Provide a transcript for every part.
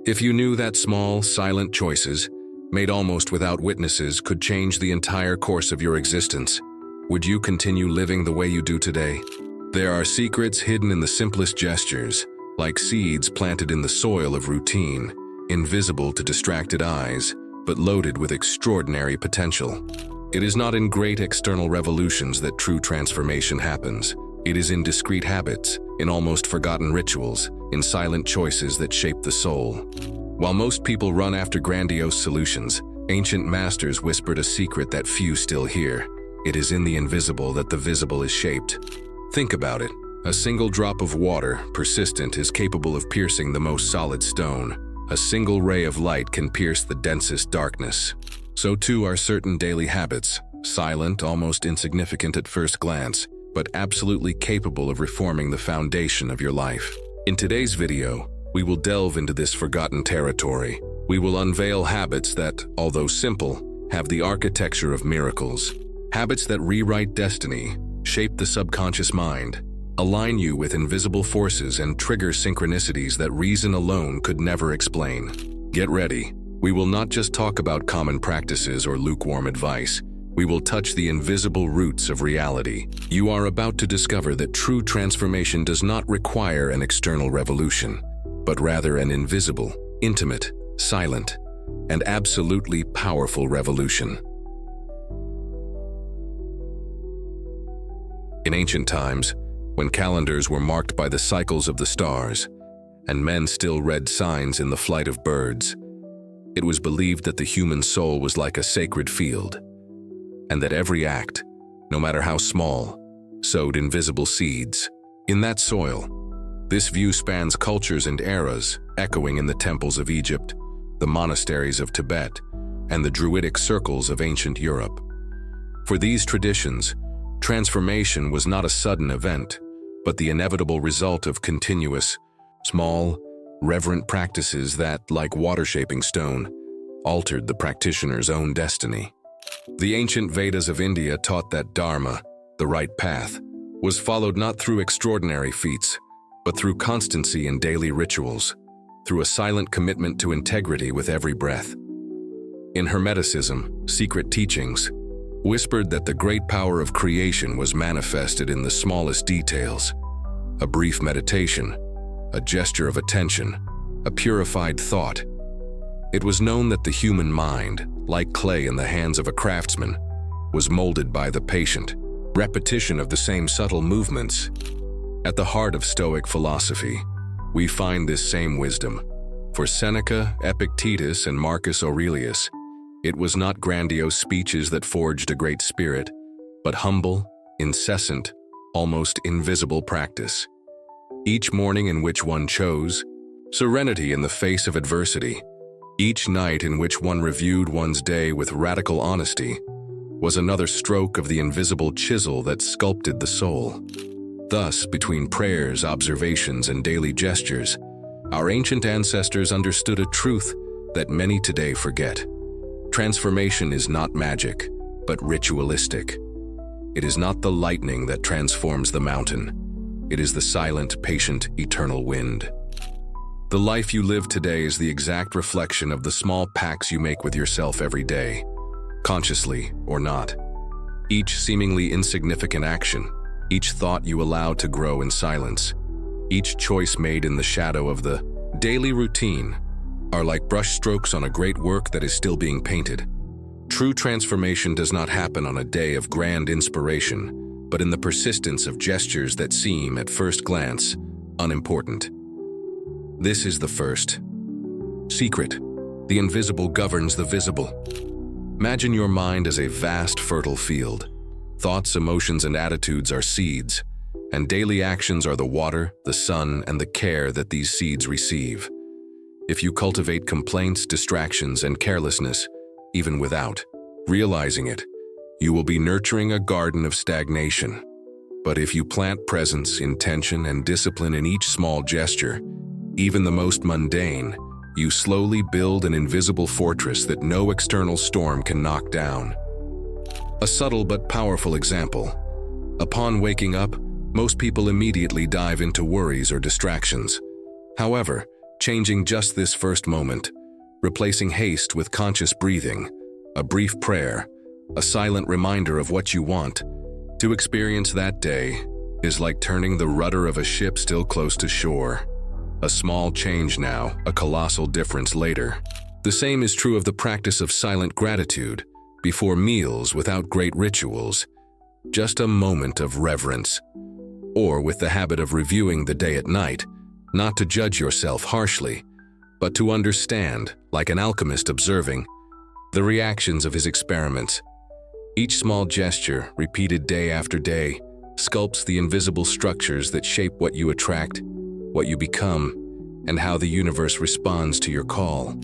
If you knew that small, silent choices, made almost without witnesses, could change the entire course of your existence, would you continue living the way you do today? There are secrets hidden in the simplest gestures, like seeds planted in the soil of routine, invisible to distracted eyes, but loaded with extraordinary potential. It is not in great external revolutions that true transformation happens. It is in discrete habits, in almost forgotten rituals, in silent choices that shape the soul. While most people run after grandiose solutions, ancient masters whispered a secret that few still hear. It is in the invisible that the visible is shaped. Think about it. A single drop of water, persistent, is capable of piercing the most solid stone. A single ray of light can pierce the densest darkness. So too are certain daily habits, silent, almost insignificant at first glance, but absolutely capable of reforming the foundation of your life. In today's video, we will delve into this forgotten territory. We will unveil habits that, although simple, have the architecture of miracles. Habits that rewrite destiny, shape the subconscious mind, align you with invisible forces, and trigger synchronicities that reason alone could never explain. Get ready. We will not just talk about common practices or lukewarm advice. We will touch the invisible roots of reality. You are about to discover that true transformation does not require an external revolution, but rather an invisible, intimate, silent, and absolutely powerful revolution. In ancient times, when calendars were marked by the cycles of the stars, and men still read signs in the flight of birds, it was believed that the human soul was like a sacred field, and that every act, no matter how small, sowed invisible seeds. In that soil, this view spans cultures and eras, echoing in the temples of Egypt, the monasteries of Tibet, and the Druidic circles of ancient Europe. For these traditions, transformation was not a sudden event, but the inevitable result of continuous, small, reverent practices that, like water shaping stone, altered the practitioner's own destiny. The ancient Vedas of India taught that Dharma, the right path, was followed not through extraordinary feats, but through constancy in daily rituals, through a silent commitment to integrity with every breath. In Hermeticism, secret teachings whispered that the great power of creation was manifested in the smallest details: a brief meditation, a gesture of attention, a purified thought. It was known that the human mind, like clay in the hands of a craftsman, was molded by the patient repetition of the same subtle movements. At the heart of Stoic philosophy, we find this same wisdom. For Seneca, Epictetus, and Marcus Aurelius, it was not grandiose speeches that forged a great spirit, but humble, incessant, almost invisible practice. Each morning in which one chose serenity in the face of adversity, each night in which one reviewed one's day with radical honesty, was another stroke of the invisible chisel that sculpted the soul. Thus, between prayers, observations, and daily gestures, our ancient ancestors understood a truth that many today forget. Transformation is not magic, but ritualistic. It is not the lightning that transforms the mountain. It is the silent, patient, eternal wind. The life you live today is the exact reflection of the small pacts you make with yourself every day, consciously or not. Each seemingly insignificant action, each thought you allow to grow in silence, each choice made in the shadow of the daily routine, are like brushstrokes on a great work that is still being painted. True transformation does not happen on a day of grand inspiration, but in the persistence of gestures that seem, at first glance, unimportant. This is the first secret. The invisible governs the visible. Imagine your mind as a vast, fertile field. Thoughts, emotions, and attitudes are seeds, and daily actions are the water, the sun, and the care that these seeds receive. If you cultivate complaints, distractions, and carelessness, even without realizing it, you will be nurturing a garden of stagnation. But if you plant presence, intention, and discipline in each small gesture, even the most mundane, you slowly build an invisible fortress that no external storm can knock down. A subtle but powerful example. Upon waking up, most people immediately dive into worries or distractions. However, changing just this first moment, replacing haste with conscious breathing, a brief prayer, a silent reminder of what you want to experience that day, is like turning the rudder of a ship still close to shore. A small change now, a colossal difference later. The same is true of the practice of silent gratitude, before meals without great rituals, just a moment of reverence. Or with the habit of reviewing the day at night, not to judge yourself harshly, but to understand, like an alchemist observing, the reactions of his experiments. Each small gesture, repeated day after day, sculpts the invisible structures that shape what you attract, what you become, and how the universe responds to your call.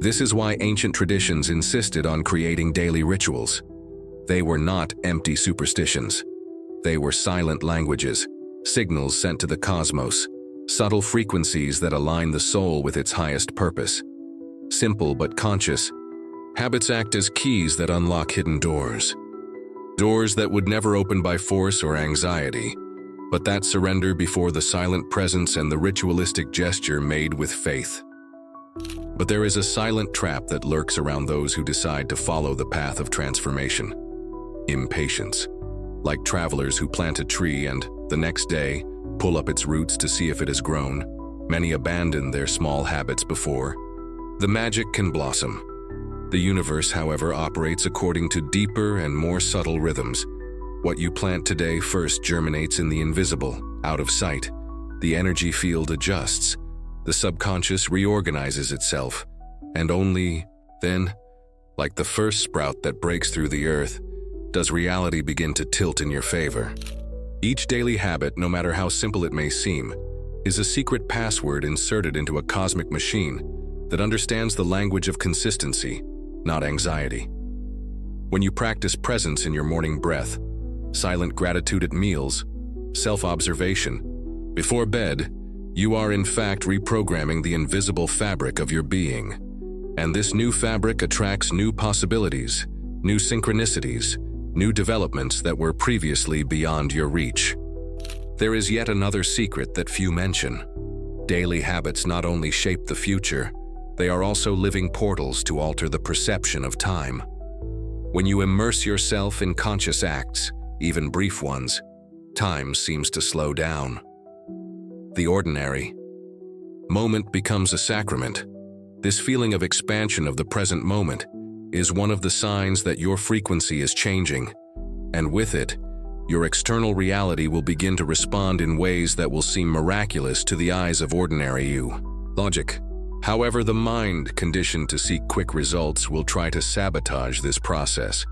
This is why ancient traditions insisted on creating daily rituals. They were not empty superstitions. They were silent languages, signals sent to the cosmos, subtle frequencies that align the soul with its highest purpose. Simple but conscious, habits act as keys that unlock hidden doors. Doors that would never open by force or anxiety, but that surrender before the silent presence and the ritualistic gesture made with faith. But there is a silent trap that lurks around those who decide to follow the path of transformation. Impatience. Like travelers who plant a tree and, the next day, pull up its roots to see if it has grown, many abandon their small habits before the magic can blossom. The universe, however, operates according to deeper and more subtle rhythms. What you plant today first germinates in the invisible, out of sight. The energy field adjusts. The subconscious reorganizes itself. And only then, like the first sprout that breaks through the earth, does reality begin to tilt in your favor. Each daily habit, no matter how simple it may seem, is a secret password inserted into a cosmic machine that understands the language of consistency, not anxiety. When you practice presence in your morning breath, silent gratitude at meals, self-observation, before bed, you are in fact reprogramming the invisible fabric of your being. And this new fabric attracts new possibilities, new synchronicities, new developments that were previously beyond your reach. There is yet another secret that few mention. Daily habits not only shape the future, they are also living portals to alter the perception of time. When you immerse yourself in conscious acts, even brief ones, time seems to slow down. The ordinary moment becomes a sacrament. This feeling of expansion of the present moment is one of the signs that your frequency is changing, and with it, your external reality will begin to respond in ways that will seem miraculous to the eyes of ordinary you. Logic. However, the mind, conditioned to seek quick results, will try to sabotage this process.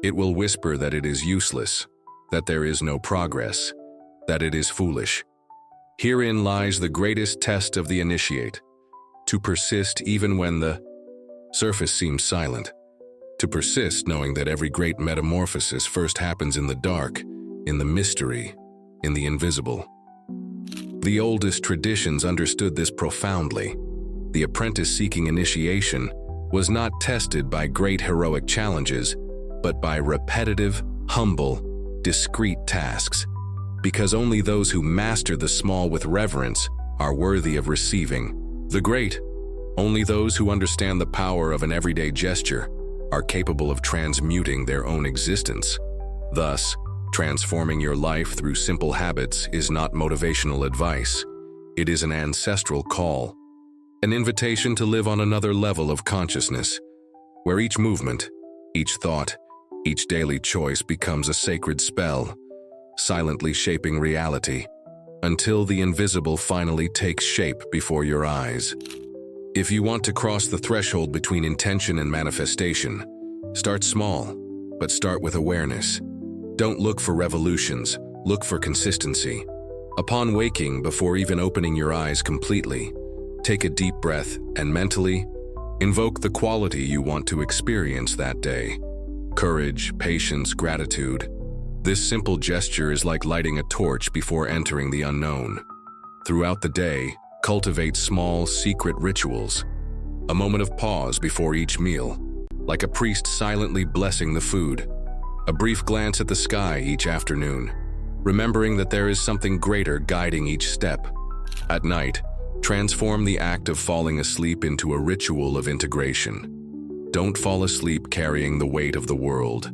It will whisper that it is useless, that there is no progress, that it is foolish. Herein lies the greatest test of the initiate: to persist even when the surface seems silent. To persist knowing that every great metamorphosis first happens in the dark, in the mystery, in the invisible. The oldest traditions understood this profoundly. The apprentice seeking initiation was not tested by great heroic challenges, but by repetitive, humble, discreet tasks. Because only those who master the small with reverence are worthy of receiving the great. Only those who understand the power of an everyday gesture are capable of transmuting their own existence. Thus, transforming your life through simple habits is not motivational advice. It is an ancestral call, an invitation to live on another level of consciousness, where each movement, each thought, each daily choice becomes a sacred spell, silently shaping reality, until the invisible finally takes shape before your eyes. If you want to cross the threshold between intention and manifestation, start small, but start with awareness. Don't look for revolutions, look for consistency. Upon waking, before even opening your eyes completely, take a deep breath and mentally invoke the quality you want to experience that day. Courage, patience, gratitude. This simple gesture is like lighting a torch before entering the unknown. Throughout the day, cultivate small, secret rituals. A moment of pause before each meal, like a priest silently blessing the food. A brief glance at the sky each afternoon, remembering that there is something greater guiding each step. At night, transform the act of falling asleep into a ritual of integration. Don't fall asleep carrying the weight of the world.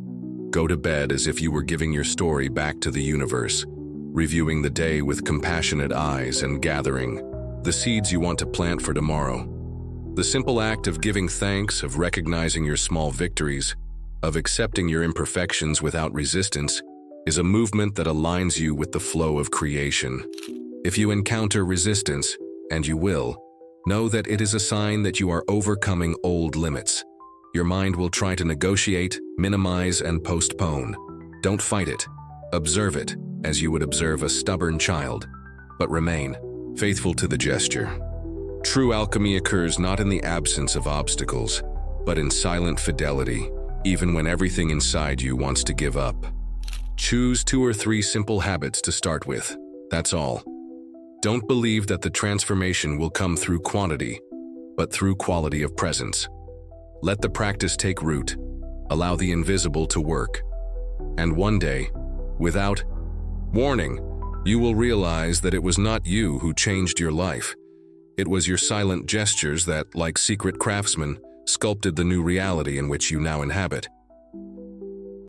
Go to bed as if you were giving your story back to the universe, reviewing the day with compassionate eyes and gathering the seeds you want to plant for tomorrow. The simple act of giving thanks, of recognizing your small victories, of accepting your imperfections without resistance, is a movement that aligns you with the flow of creation. If you encounter resistance, and you will, know that it is a sign that you are overcoming old limits. Your mind will try to negotiate, minimize, and postpone. Don't fight it. Observe it, as you would observe a stubborn child, but remain faithful to the gesture. True alchemy occurs not in the absence of obstacles, but in silent fidelity, even when everything inside you wants to give up. Choose 2 or 3 simple habits to start with. That's all. Don't believe that the transformation will come through quantity, but through quality of presence. Let the practice take root. Allow the invisible to work. And one day, without warning, you will realize that it was not you who changed your life. It was your silent gestures that, like secret craftsmen, sculpted the new reality in which you now inhabit.